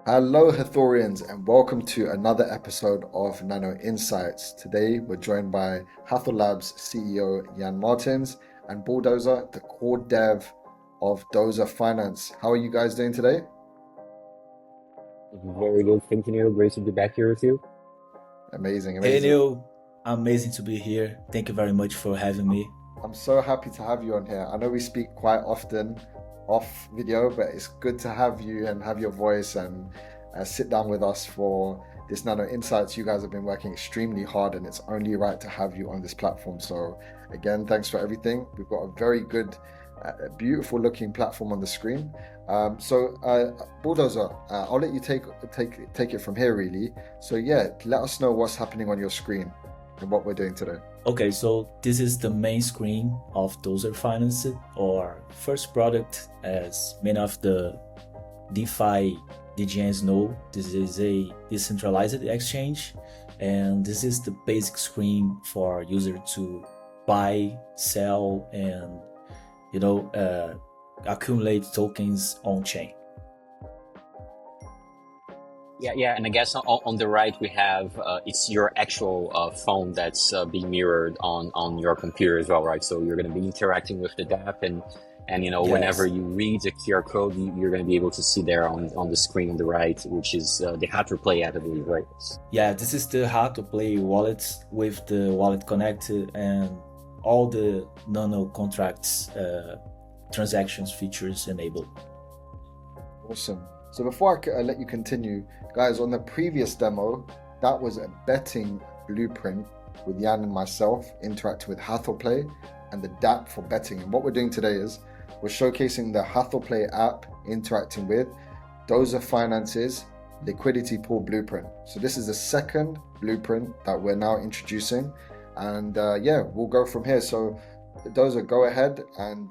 Hello, Hathorians, and welcome to another episode of Nano Insights. Today, we're joined by Hathor Labs CEO Jan Martins and Bulldozer, the core dev of Dozer Finance. How are you guys doing today? Very good. Thank you, Neil. Great to be back here with you. Amazing, Hey amazing. Neil, amazing to be here. Thank you very much for having me. I'm so happy to have you on here. I know we speak quite often off video, but it's good to have you and have your voice and sit down with us for this Nano Insights. You guys have been working extremely hard, and it's only right to have you on this platform. So again, thanks for everything. We've got a very good, beautiful looking platform on the screen. Bulldozer, I'll let you take it from here, really. So yeah, let us know what's happening on your screen and what we're doing today. Okay, so this is the main screen of Dozer Finance, our first product. As many of the DeFi DGNs know, this is a decentralized exchange, and this is the basic screen for user to buy, sell, and accumulate tokens on chain. Yeah, and I guess on the right we have it's your actual phone that's being mirrored on your computer as well, right? So you're going to be interacting with the app, and Yes. whenever you read the QR code, you're going to be able to see there on the screen on the right, which is the Hathor Play app, I believe, right? Yeah, this is the Hathor Play wallet with the wallet connected and all the Nano contracts transactions features enabled. Awesome. So before I let you continue, guys, on the previous demo, that was a betting blueprint with Jan and myself interacting with Hathor Play and the dApp for betting. And what we're doing today is we're showcasing the Hathor Play app interacting with Dozer Finance's Liquidity Pool blueprint. So this is the second blueprint that we're now introducing. And we'll go from here. So Dozer, go ahead and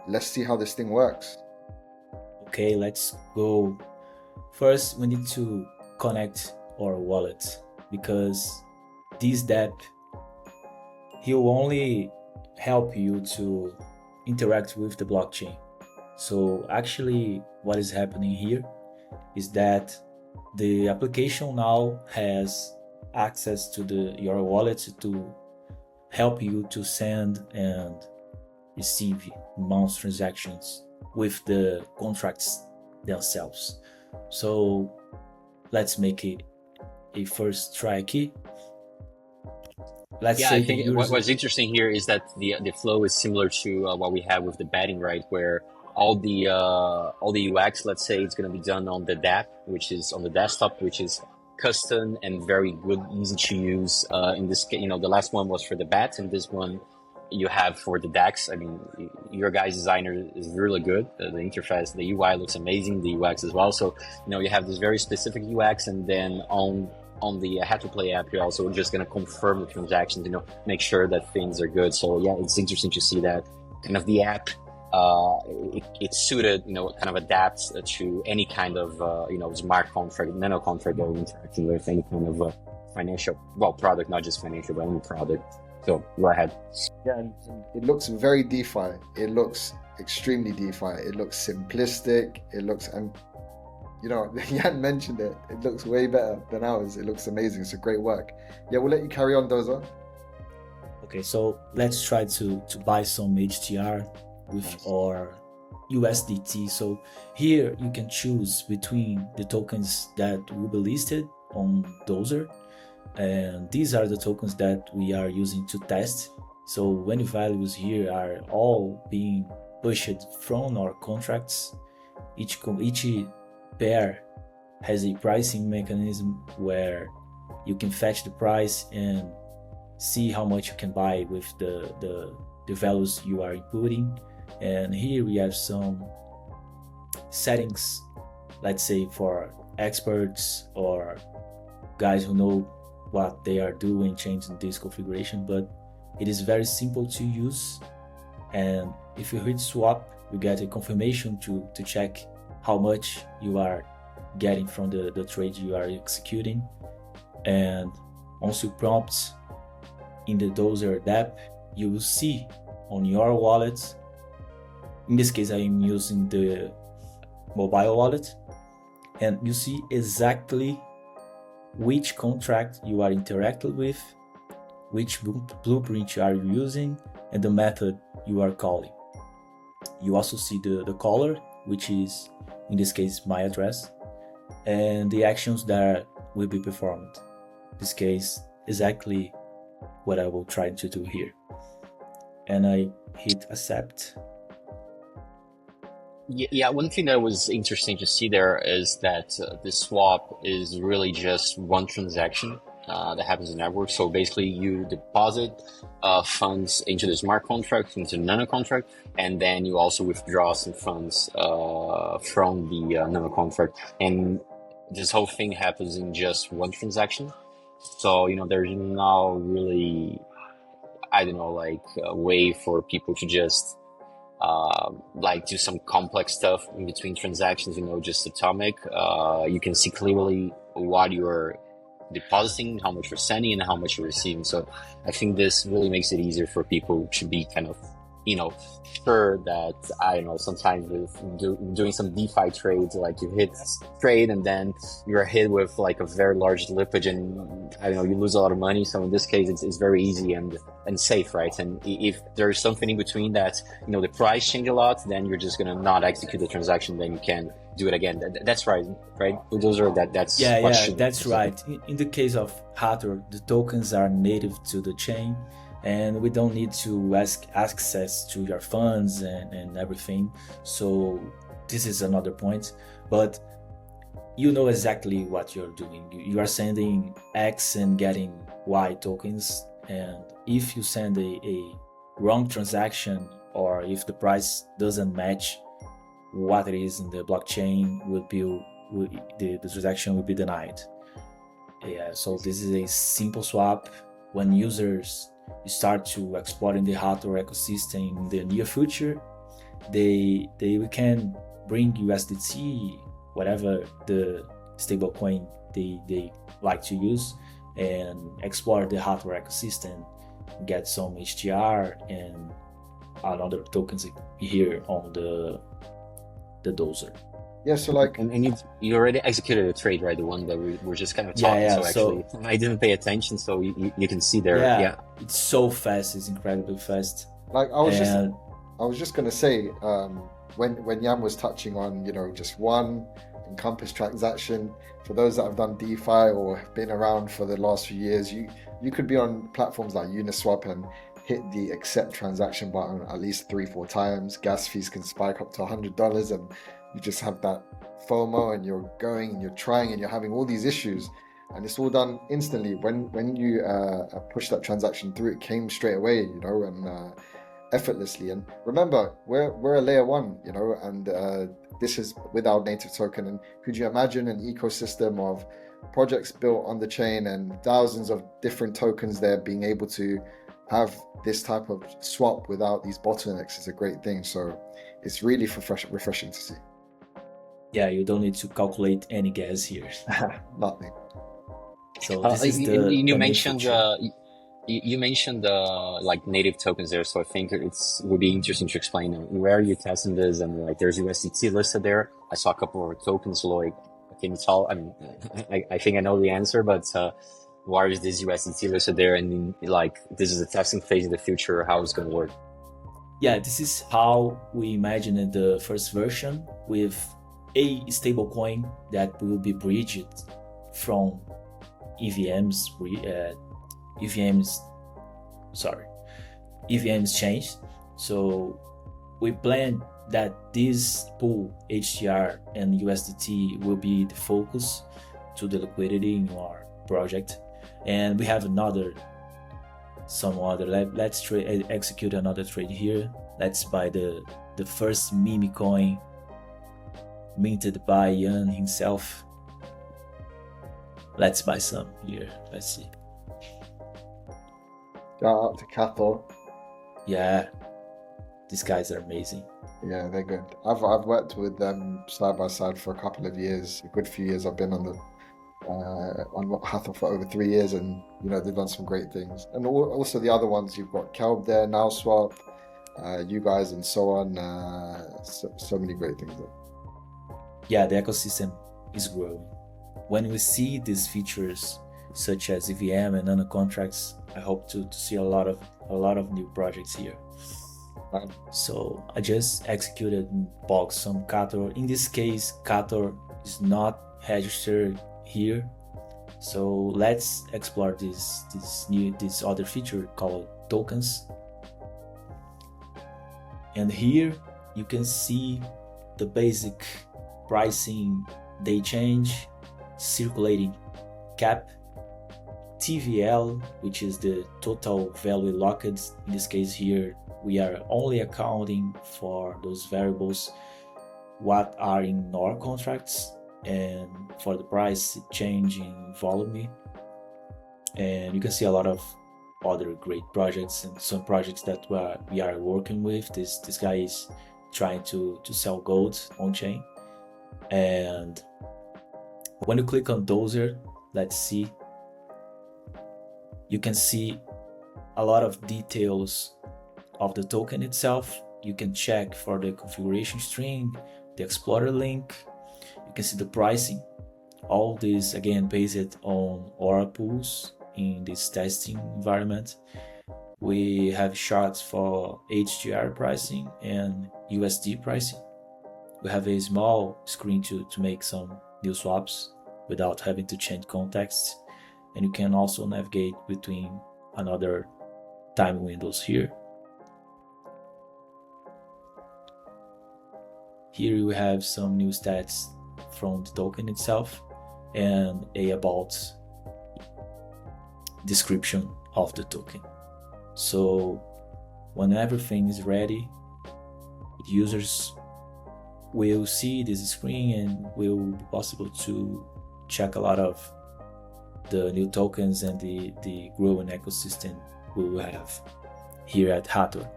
let's see how this thing works. Okay, let's go. First, we need to connect our wallet because this dApp, he will only help you to interact with the blockchain. So actually what is happening here is that the application now has access to your wallet to help you to send and receive months transactions with the contracts themselves. So let's make a first try key. Yeah, I think what's interesting here is that the flow is similar to what we have with the betting, right? Where all the UX, let's say, it's going to be done on the dApp, which is on the desktop, which is custom and very good, easy to use. In this case, the last one was for the bet, and this one you have for the DAX. I mean, your guys' designer is really good. The interface, the UI looks amazing, the UX as well. So, you have this very specific UX, and then on the Hathor Play app, you're also just going to confirm the transactions, make sure that things are good. So yeah, it's interesting to see that kind of the app, it's suited, kind of adapts to any kind of, smart contract, nano contract that we're interacting with, any kind of financial, product, not just financial, but any product. So go ahead. Yeah, and it looks very DeFi. It looks extremely DeFi. It looks simplistic. It looks, Jan mentioned it. It looks way better than ours. It looks amazing. It's a great work. Yeah, we'll let you carry on, Dozer. Okay, so let's try to buy some HTR with our USDT. So here you can choose between the tokens that will be listed on Dozer. And these are the tokens that we are using to test. So when the values here are all being pushed from our contracts, each pair has a pricing mechanism where you can fetch the price and see how much you can buy with the values you are inputting. And here we have some settings, let's say for experts or guys who know what they are doing, changing this configuration, but it is very simple to use. And if you hit swap, you get a confirmation to check how much you are getting from the trade you are executing. And once you prompt in the Dozer app, you will see on your wallet, in this case I am using the mobile wallet, and you see exactly which contract you are interacting with, which blueprint you are using, and the method you are calling. You also see the caller, which is in this case my address, and the actions that will be performed. In this case, exactly what I will try to do here. And I hit accept. Yeah, one thing that was interesting to see there is that this swap is really just one transaction that happens in the network. So basically, you deposit funds into the smart contract, into the Nano contract, and then you also withdraw some funds from the Nano contract. And this whole thing happens in just one transaction. So, there's now really, I don't know, like a way for people to just like do some complex stuff in between transactions, just atomic. You can see clearly what you're depositing, how much you're sending, and how much you're receiving. So I think this really makes it easier for people to be kind of, sure that, I don't know, sometimes with doing some DeFi trades, like you hit trade and then you're hit with like a very large slippage and, I don't know, you lose a lot of money. So in this case, it's very easy and safe, right? And if there's something in between that, the price change a lot, then you're just going to not execute the transaction, then you can do it again. That's right? Those are that's that's right. In the case of Hathor, the tokens are native to the chain, and we don't need to ask access to your funds and everything. So this is another point, but you know exactly what you're doing. You are sending X and getting Y tokens, and if you send a wrong transaction, or if the price doesn't match what it is in the blockchain, the transaction will be denied. Yeah, so this is a simple swap. When users start to explore in the Hathor ecosystem in the near future, they can bring USDT, whatever the stablecoin they like to use, and explore the Hathor ecosystem, get some HTR and other tokens here on the Dozer. Yeah, so like, and you already executed a trade, right? The one that we were just kind of talking. Yeah, so actually, I didn't pay attention, so you can see there. Yeah, it's so fast. It's incredibly fast. Like I was just gonna say, when Jan was touching on, just one Encompass transaction, for those that have done DeFi or been around for the last few years, you could be on platforms like Uniswap and hit the accept transaction button at least 3-4 times. Gas fees can spike up to $100, and you just have that FOMO, and you're going and you're trying and you're having all these issues, and it's all done instantly. When you push that transaction through, it came straight away, and effortlessly. And remember, we're a layer 1, and this is with our native token. And could you imagine an ecosystem of projects built on the chain and thousands of different tokens there being able to have this type of swap without these bottlenecks? Is a great thing. So it's really refreshing to see. Yeah, you don't need to calculate any gas here. Nothing. So this is you mentioned like native tokens there, so I think it would be interesting to explain where are you testing this, and like there's USDT listed there. I saw a couple of tokens, like I think it's all. I mean, I think I know the answer, but why is this USDT listed there? And like this is a testing phase in the future. How it's going to work? Yeah, this is how we imagined the first version, with a stablecoin that will be bridged from EVMs changed. So we plan that this pool, HTR and USDT, will be the focus to the liquidity in our project. And we have let's execute another trade here. Let's buy the first meme coin minted by Jan himself. Let's buy some here. Let's see. Shout out to Hathor. Yeah, these guys are amazing. Yeah, they're good. I've worked with them side by side for a couple of years, a good few years. I've been on Hathor for over 3 years, and they've done some great things. And also the other ones, you've got Kelb there, Now Swap, you guys, and so on. So many great things there. Yeah, the ecosystem is growing. When we see these features such as EVM and Nano contracts, I hope to see a lot of new projects here. So I just executed and bought some Hathor. In this case, Hathor is not registered here. So let's explore this other feature called tokens. And here you can see the basic pricing, day change, circulating cap, TVL, which is the total value locked. In this case here, we are only accounting for those variables what are in our contracts and for the price change in volume. And you can see a lot of other great projects and some projects that we are working with. This guy is trying to sell gold on chain. And when you click on Dozer, let's see, you can see a lot of details of the token itself. You can check for the configuration string, the Explorer link. You can see the pricing. All this again based on Aura pools in this testing environment. We have charts for HTR pricing and USD pricing. We have a small screen to make some new swaps without having to change context. And you can also navigate between another time windows here. Here we have some new stats from the token itself and a about description of the token. So when everything is ready, users will see this screen and will be possible to check a lot of the new tokens and the growing ecosystem we will have here at Hathor.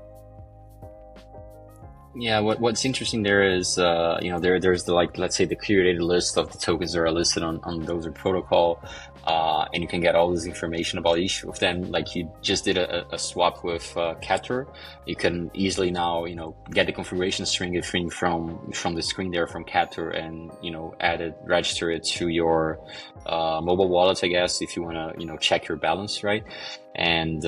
Yeah, what's interesting there is, there's the, like, let's say the curated list of the tokens that are listed on Dozer protocol, and you can get all this information about each of them. Like you just did a swap with Hathor, you can easily now, get the configuration string from the screen there from Hathor and, add it, register it to your mobile wallet, I guess, if you want to, check your balance, right? And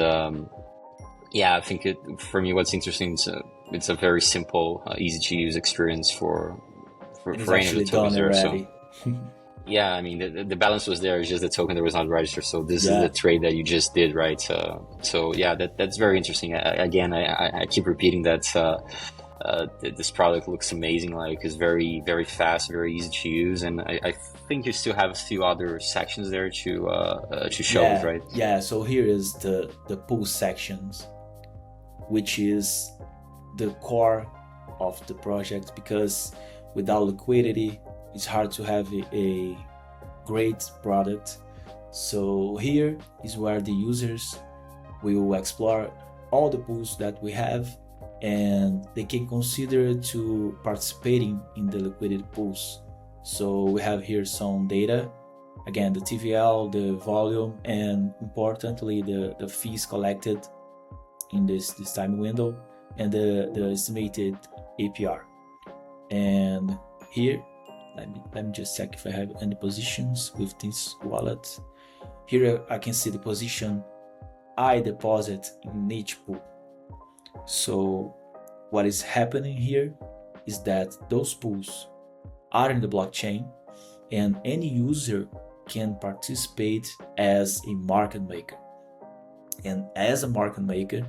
yeah, I think for me, what's interesting is it's a very simple, easy to use experience for any of the tokens there. So, yeah, I mean, the balance was there. It's just the token that was not registered. So this is the trade that you just did, right? So yeah, that's very interesting. I keep repeating that this product looks amazing. Like, it's very, very fast, very easy to use, and I think you still have a few other sections there to show, right? Yeah. So here is the pool sections, which is the core of the project, because without liquidity it's hard to have a great product. So here is where the users will explore all the pools that we have, and they can consider to participating in the liquidity pools. So we have here some data, again, the TVL, the volume, and importantly the fees collected in this time window, and the estimated APR. And here, let me just check if I have any positions with this wallet. Here I can see the position I deposit in each pool. So what is happening here is that those pools are in the blockchain, and any user can participate as a market maker. And as a market maker,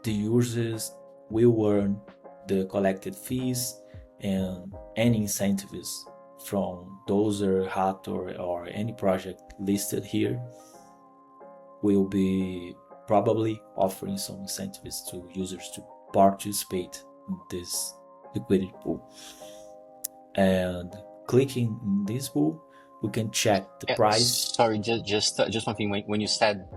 the users will earn the collected fees and any incentives from Dozer, Hathor, or any project listed here. Will be probably offering some incentives to users to participate in this liquidity pool. And clicking in this pool, we can check the price. Sorry, just one thing. When you said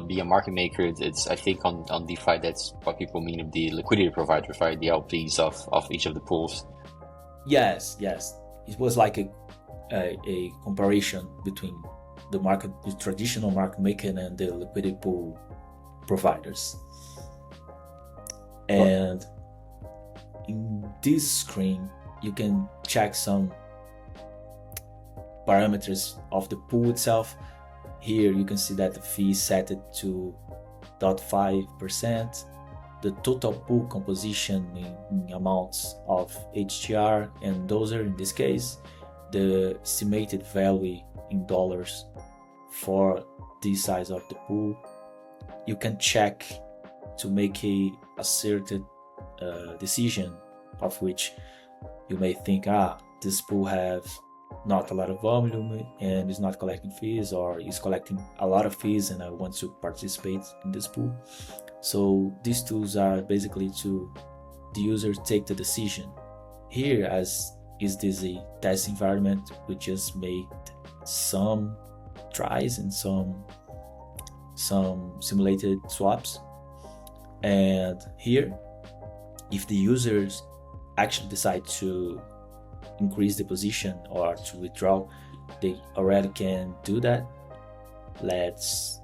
be a market maker, it's, I think on DeFi, that's what people mean of the liquidity providers, right? The LPs of each of the pools. Yes. It was like a comparison between the traditional market maker and the liquidity pool providers. And in this screen, you can check some parameters of the pool itself. Here you can see that the fee is set to 0.5%. The total pool composition in amounts of HTR and Dozer in this case, the estimated value in dollars for this size of the pool. You can check to make a asserted decision of which you may think, this pool has not a lot of volume and is not collecting fees, or is collecting a lot of fees and I want to participate in this pool. So these tools are basically to the user take the decision. Here, as is this a test environment, we just made some tries and some simulated swaps. And here, if the users actually decide to increase the position or to withdraw, they already can do that. Let's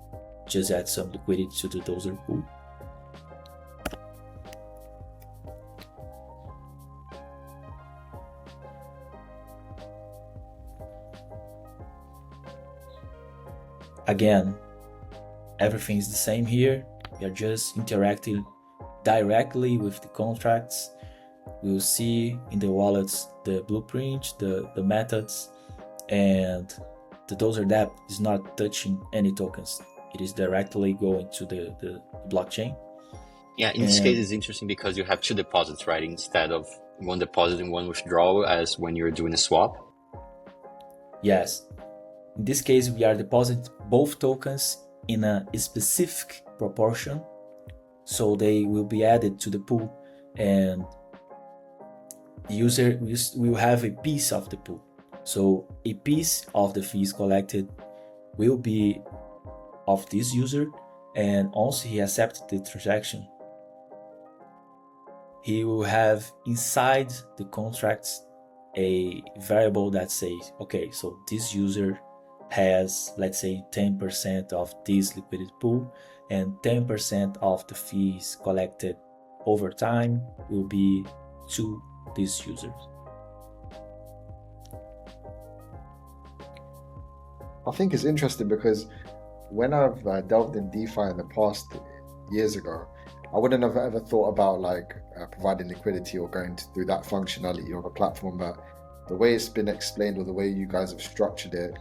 just add some liquidity to the Dozer pool. Again, everything is the same here. We are just interacting directly with the contracts. We'll see in the wallets the blueprint, the methods, and the Dozer dApp is not touching any tokens. It is directly going to the blockchain. Yeah, in this case, it's interesting because you have two deposits, right? Instead of one deposit and one withdrawal as when you're doing a swap. Yes. In this case, we are depositing both tokens in a specific proportion, so they will be added to the pool, and the user will have a piece of the pool. So a piece of the fees collected will be of this user, and once he accepts the transaction, he will have inside the contracts a variable that says, okay, so this user has, let's say, 10% of this liquidity pool, and 10% of the fees collected over time will be to these users. I think it's interesting because when I've delved in DeFi in the past years ago, I wouldn't have ever thought about providing liquidity or going through that functionality of a platform, but the way it's been explained or the way you guys have structured it,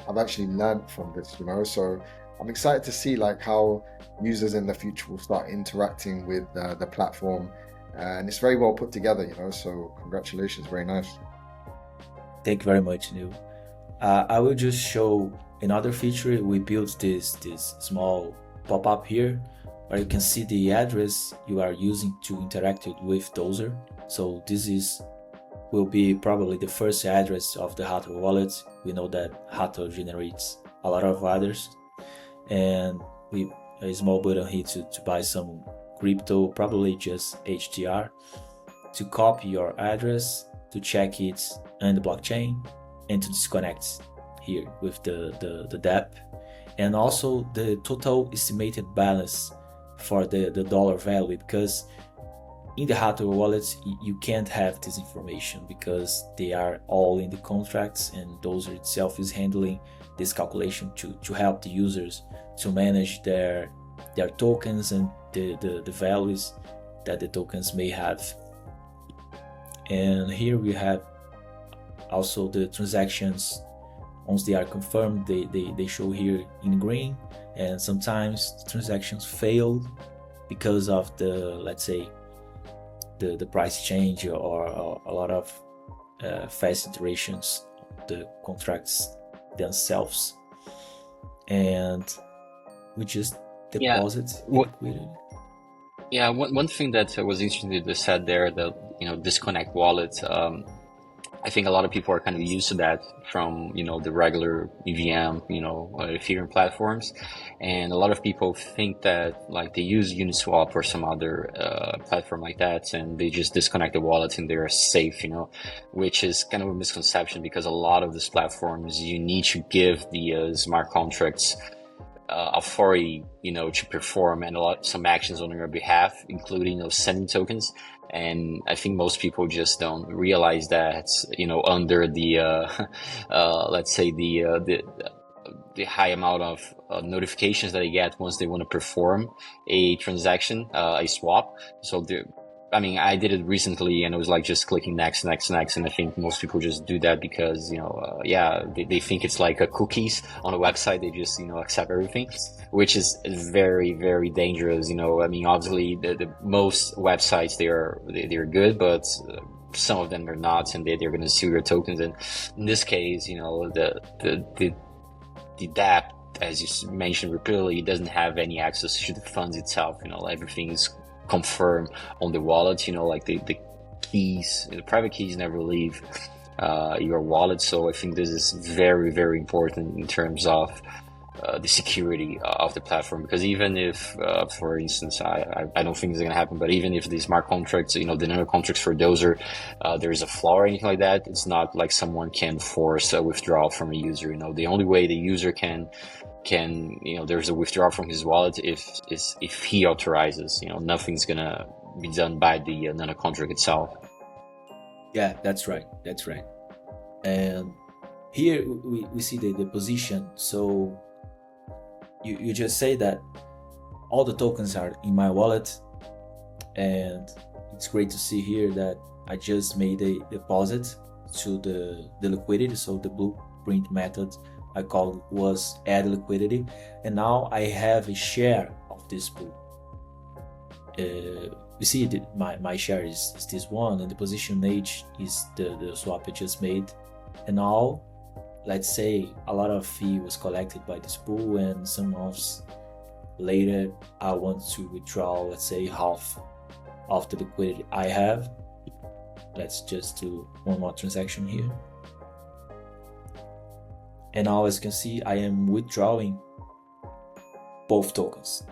I've actually learned from this, so I'm excited to see how users in the future will start interacting with the platform, and it's very well put together, so congratulations, very nice. Thank you very much, Neil. I will just show another feature. We built this small pop-up here where you can see the address you are using to interact with Dozer. So this will be probably the first address of the Hathor wallet. We know that Hathor generates a lot of others, and a small button here to buy some crypto, probably just HTR, to copy your address, to check it on the blockchain, and to disconnect here with the dApp, and also the total estimated balance for the dollar value, because in the Hathor wallets you can't have this information because they are all in the contracts, and Dozer itself is handling this calculation to help the users to manage their tokens and the values that the tokens may have. And here we have also the transactions. Once they are confirmed, they show here in green, and sometimes transactions fail because of let's say the price change or a lot of fast iterations of the contracts themselves, and we just deposit liquidity. Yeah, one thing that was interesting that they said there, that disconnect wallet. I think a lot of people are kind of used to that from the regular EVM, Ethereum platforms, and a lot of people think that they use Uniswap or some other platform like that, and they just disconnect the wallet and they're safe, which is kind of a misconception, because a lot of these platforms you need to give the smart contracts authority, to perform and some actions on your behalf, including sending tokens. And I think most people just don't realize that, under the let's say the high amount of notifications that they get once they want to perform a transaction, a swap. So I did it recently, and it was like just clicking next, and I think most people just do that because they think it's like a cookies on a website. They just accept everything, which is very, very dangerous. Obviously the most websites they're good, but some of them are not, and they're going to steal your tokens. And in this case, the dApp, as you mentioned repeatedly, doesn't have any access to the funds itself. Everything is confirmed on the wallet. Like the keys, the private keys never leave your wallet. So I think this is very, very important in terms of the security of the platform, because even if for instance, I don't think it's going to happen, but even if the smart contracts, the Nano contracts for Dozer, there is a flaw or anything like that, it's not like someone can force a withdrawal from a user. The only way the user can there's a withdrawal from his wallet if he authorizes. Nothing's gonna be done by the Nano contract itself. Yeah, that's right. And here we see the position. So you just say that all the tokens are in my wallet, and it's great to see here that I just made a deposit to the liquidity. So the blueprint method I called was add liquidity, and now I have a share of this pool. You see my share is this one, and the position H is the swap I just made. And now, let's say a lot of fee was collected by this pool, and some months later I want to withdraw, let's say, half of the liquidity I have. Let's just do one more transaction here. And now, as you can see, I am withdrawing both tokens.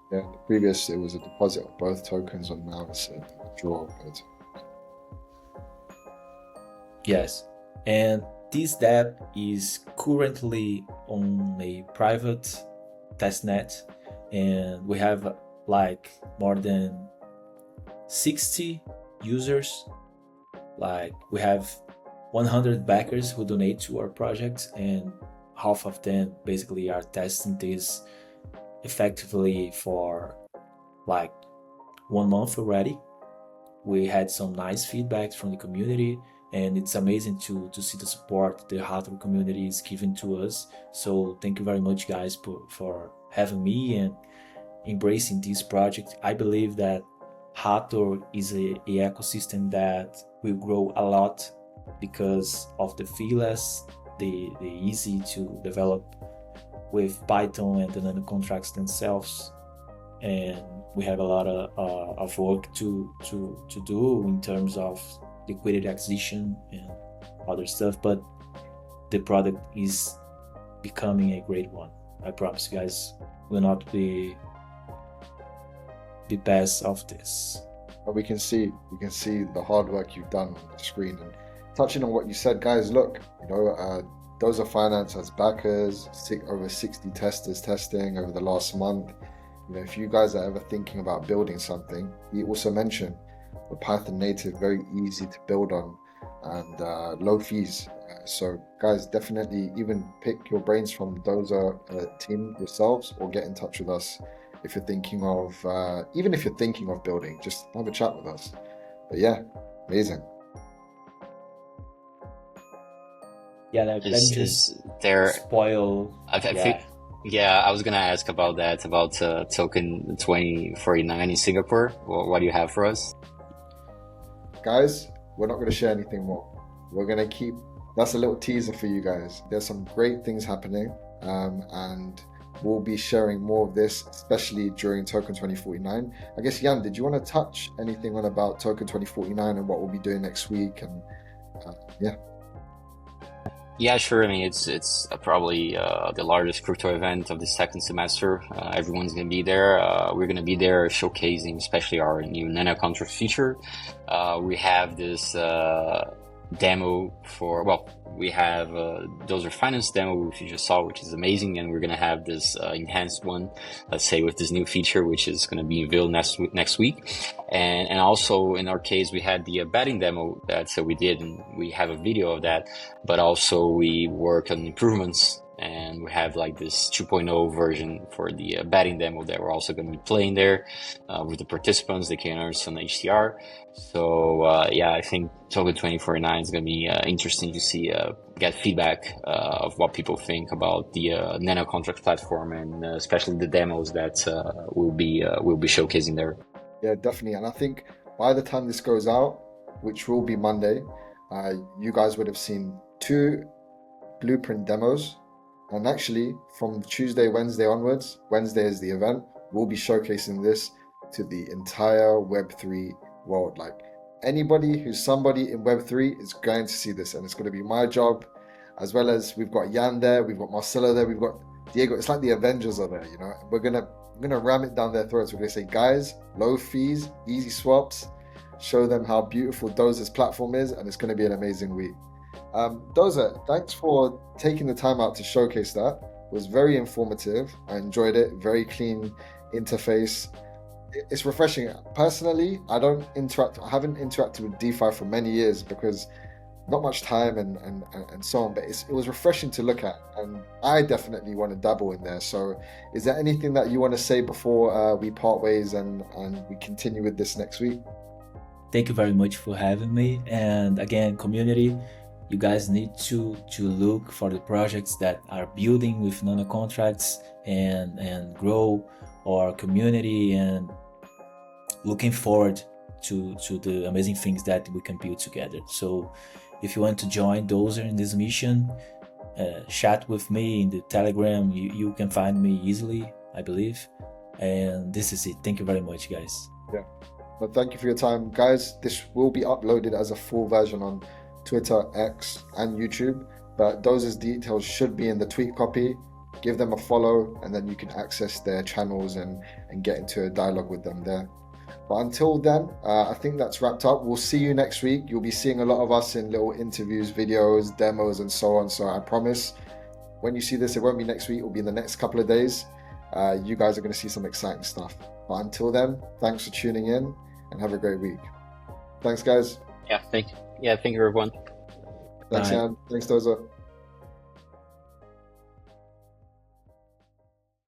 Yeah, the previous, it was a deposit of both tokens, and now it's a withdrawal of both. Yes, and this dApp is currently on a private testnet, and we have like more than 60 users. Like we have 100 backers who donate to our project, and half of them basically are testing this effectively for like 1 month already. We had some nice feedback from the community, and it's amazing to see the support the Hathor community is giving to us. So thank you very much, guys, for having me and embracing this project. I believe that Hathor is a ecosystem that will grow a lot because of the feeless, the easy to develop with Python and the Nano contracts themselves. And we have a lot of work to do in terms of liquidity acquisition and other stuff, but the product is becoming a great one. I promise you guys will not be past of this. But we can see the hard work you've done on the screen. And touching on what you said, guys, look, Dozer Finance has backers, over 60 testers testing over the last month. If you guys are ever thinking about building something, he also mentioned the Python native, very easy to build on, and low fees. So guys, definitely even pick your brains from the Dozer team yourselves, or get in touch with us if you're thinking of, even if you're thinking of building, just have a chat with us. But yeah, amazing. Yeah, let me just spoil. I think, I was gonna ask about that, about token 2049 in Singapore. What do you have for us? Guys, we're not going to share anything more. We're going to keep, that's a little teaser for you guys. There's some great things happening, and we'll be sharing more of this, especially during Token 2049. I guess, Jan, did you want to touch anything on about Token 2049 and what we'll be doing next week? And Yeah, sure. I mean, it's probably the largest crypto event of the second semester. Everyone's gonna be there. We're gonna be there showcasing, especially our new Nano contract feature. We have this demo for, well, we have Dozer Finance demo, which you just saw, which is amazing, and we're gonna have this enhanced one, let's say, with this new feature, which is gonna be revealed next week. And also in our case, we had the betting demo that we did, and we have a video of that. But also we work on improvements, and we have like this 2.0 version for the betting demo that we're also going to be playing there with the participants. They can earn some HTR. So yeah, I think Token 2049 is going to be interesting to see, get feedback of what people think about the Nano contract platform, and especially the demos that we'll be showcasing there. Yeah, definitely. And I think by the time this goes out, which will be Monday, you guys would have seen 2 blueprint demos. And actually, from Tuesday, Wednesday onwards, Wednesday is the event, we'll be showcasing this to the entire Web3 world. Like, anybody who's somebody in Web3 is going to see this, and it's going to be my job, as well as we've got Jan there, we've got Marcelo there, we've got Diego. It's like the Avengers are there, you know. We're gonna ram it down their throats. We're gonna say, guys, low fees, easy swaps, show them how beautiful Dozer's platform is, and it's gonna be an amazing week. Dozer, thanks for taking the time out to showcase that. It was very informative. I enjoyed it. Very clean interface. It's refreshing. Personally, I haven't interacted with DeFi for many years because not much time and so on, but it was refreshing to look at, and I definitely want to dabble in there. So is there anything that you want to say before we part ways and we continue with this next week? Thank you very much for having me. And again, community, you guys need to look for the projects that are building with Nano contracts and grow our community, and looking forward to the amazing things that we can build together. So if you want to join Dozer in this mission, chat with me in the Telegram. You can find me easily, I believe. And this is it. Thank you very much, guys. Yeah. Well, thank you for your time, guys. This will be uploaded as a full version on Twitter, X, and YouTube, but Dozer's details should be in the tweet copy. Give them a follow, and then you can access their channels and get into a dialogue with them there. But until then, I think that's wrapped up. We'll see you next week. You'll be seeing a lot of us in little interviews, videos, demos, and so on. So I promise, when you see this, it won't be next week. It'll be in the next couple of days. You guys are going to see some exciting stuff. But until then, thanks for tuning in, and have a great week. Thanks, guys. Yeah, thank you, everyone. Thanks, Jan. Thanks, Dozer.